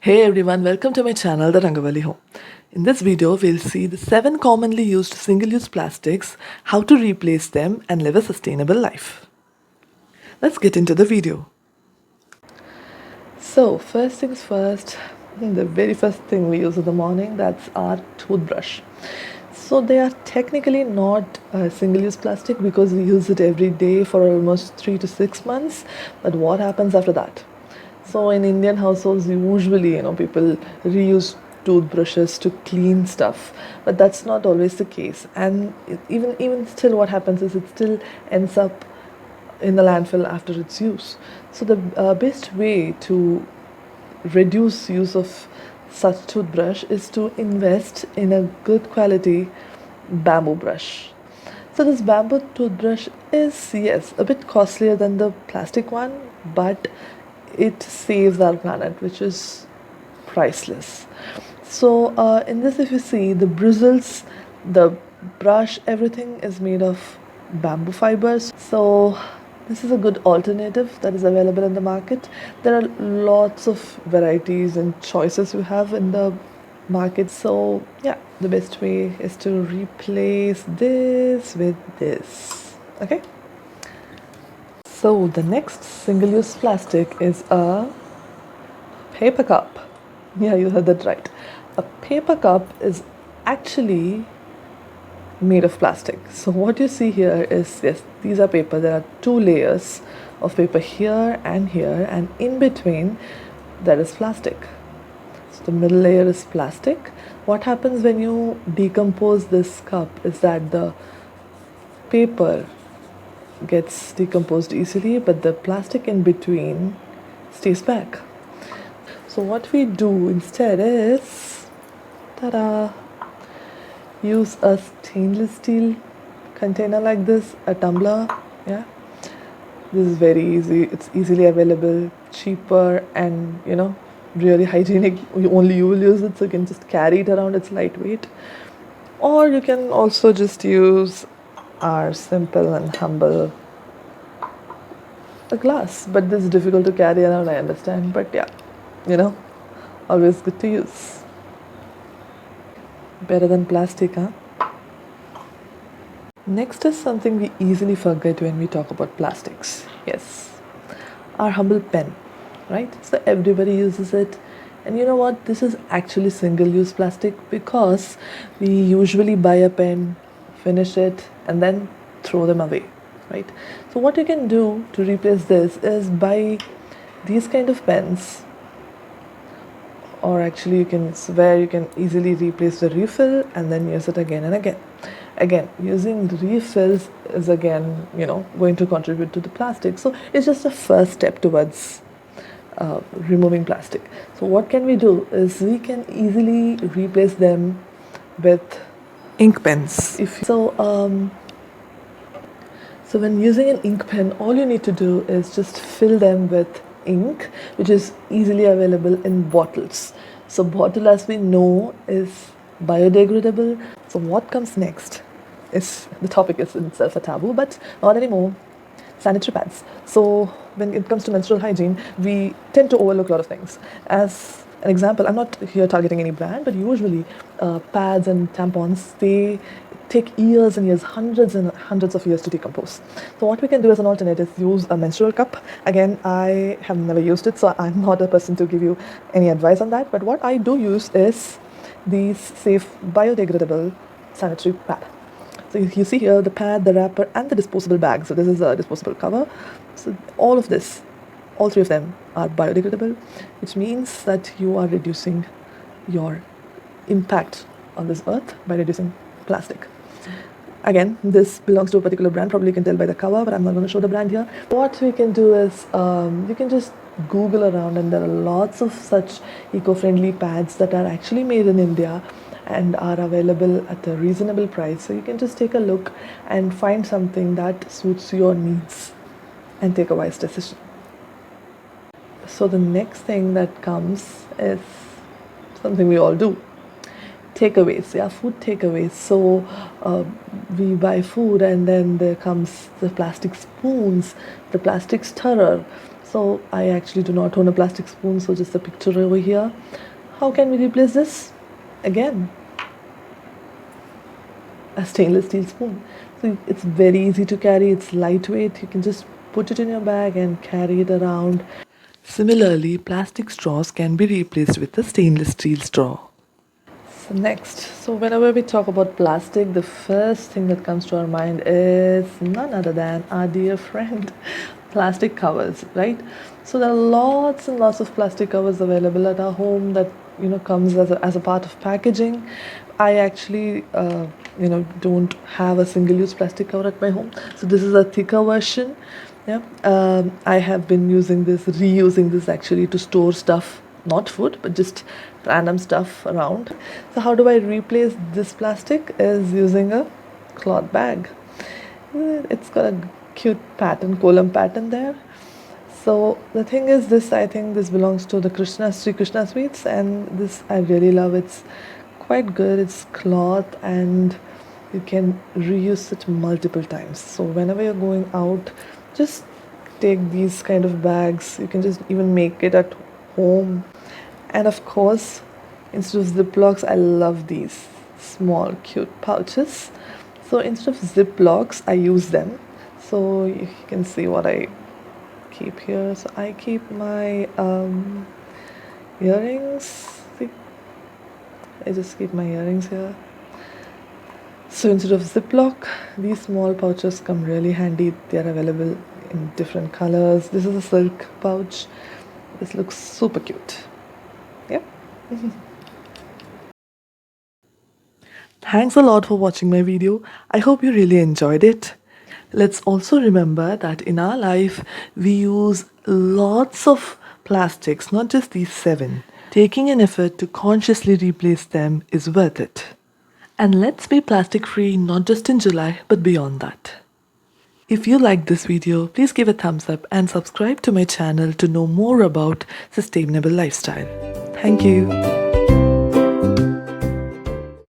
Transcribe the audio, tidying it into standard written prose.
Hey everyone, welcome to my channel, The Rangavali Home. In this video, we'll see the 7 commonly used single-use plastics, how to replace them and live a sustainable life. Let's get into the video. So, first things first, the very first thing we use in the morning, that's our toothbrush. So they are technically not single-use plastic because we use it every day for almost 3 to 6 months. But what happens after that? So in Indian households, usually, people reuse toothbrushes to clean stuff, but that's not always the case. And even still, what happens is it still ends up in the landfill after its use. So the best way to reduce use of such toothbrush is to invest in a good quality bamboo brush. So this bamboo toothbrush is, yes, a bit costlier than the plastic one, but it saves our planet, which is priceless. So in this, if you see the bristles, the brush, everything is made of bamboo fibers. So this is a good alternative that is available in the market. There are lots of varieties and choices you have in the market. So yeah, the best way is to replace this with this. Okay. So the next single-use plastic is a paper cup. Yeah, you heard that right. A paper cup is actually made of plastic. So what you see here is, yes, these are paper. There are two layers of paper here, and in between there is plastic. So the middle layer is plastic. What happens when you decompose this cup is that the paper gets decomposed easily, but the plastic in between stays back. So what we do instead is, ta-da, use a stainless steel container like this, a tumbler. Yeah, this is very easy. It's easily available, cheaper, and really hygienic. Only you will use it, so you can just carry it around. It's lightweight. Or you can also just use our simple and humble a glass, but this is difficult to carry around, I understand, but yeah, always good to use. Better than plastic, huh? Next is something we easily forget when we talk about plastics. Yes, our humble pen, right? So everybody uses it. And you know what? This is actually single-use plastic because we usually buy a pen, finish it, and then throw them away, right? So what you can do to replace this is buy these kind of pens, or actually you can swear you can easily replace the refill and then use it again and again. Again, using refills is again, going to contribute to the plastic. So it's just a first step towards removing plastic. So what can we do is we can easily replace them with ink pens. So when using an ink pen, all you need to do is just fill them with ink, which is easily available in bottles. So bottle, as we know, is biodegradable. So what comes next is, the topic is in itself a taboo, but not anymore, sanitary pads. So when it comes to menstrual hygiene, we tend to overlook a lot of things. As an example, I'm not here targeting any brand, but usually pads and tampons, they take years and years, hundreds and hundreds of years to decompose. So what we can do as an alternate is use a menstrual cup. Again, I have never used it, so I'm not a person to give you any advice on that. But what I do use is these safe biodegradable sanitary pad. So you see here the pad, the wrapper, and the disposable bag. So this is a disposable cover. So all of this, all three of them are biodegradable, which means that you are reducing your impact on this earth by reducing plastic. Again, this belongs to a particular brand. Probably you can tell by the cover, but I'm not going to show the brand here. What we can do is you can just Google around, and there are lots of such eco-friendly pads that are actually made in India and are available at a reasonable price. So you can just take a look and find something that suits your needs and take a wise decision. So the next thing that comes is something we all do. Takeaways, yeah, food takeaways. So we buy food and then there comes the plastic spoons, the plastic stirrer. So I actually do not own a plastic spoon, so just a picture over here. How can we replace this? Again, a stainless steel spoon. So it's very easy to carry, it's lightweight, you can just put it in your bag and carry it around. Similarly, plastic straws can be replaced with a stainless steel straw. So next, so whenever we talk about plastic, the first thing that comes to our mind is none other than our dear friend, plastic covers, right? So there are lots and lots of plastic covers available at our home that comes as a part of packaging. I actually don't have a single-use plastic cover at my home, so this is a thicker version. Yeah, I have been reusing this actually to store stuff, not food, but just random stuff around. So how do I replace this plastic? Is using a cloth bag. It's got a cute pattern, column pattern there. So the thing is, I think this belongs to the Sri Krishna Sweets, and this I really love. It's quite good. It's cloth and you can reuse it multiple times. So whenever you're going out, just take these kind of bags. You can just even make it at home. And of course, instead of Ziplocs, I love these small cute pouches. So instead of Ziplocs, I use them. So you can see what I keep here. So I keep my earrings. See? I just keep my earrings here. So instead of Ziploc, these small pouches come really handy. They are available in different colors. This is a silk pouch. This looks super cute. Yep. Thanks a lot for watching my video. I hope you really enjoyed it. Let's also remember that in our life, we use lots of plastics, not just these 7. Taking an effort to consciously replace them is worth it. And let's be plastic free not just in July, but beyond that. If you liked this video, please give a thumbs up and subscribe to my channel to know more about sustainable lifestyle. Thank you.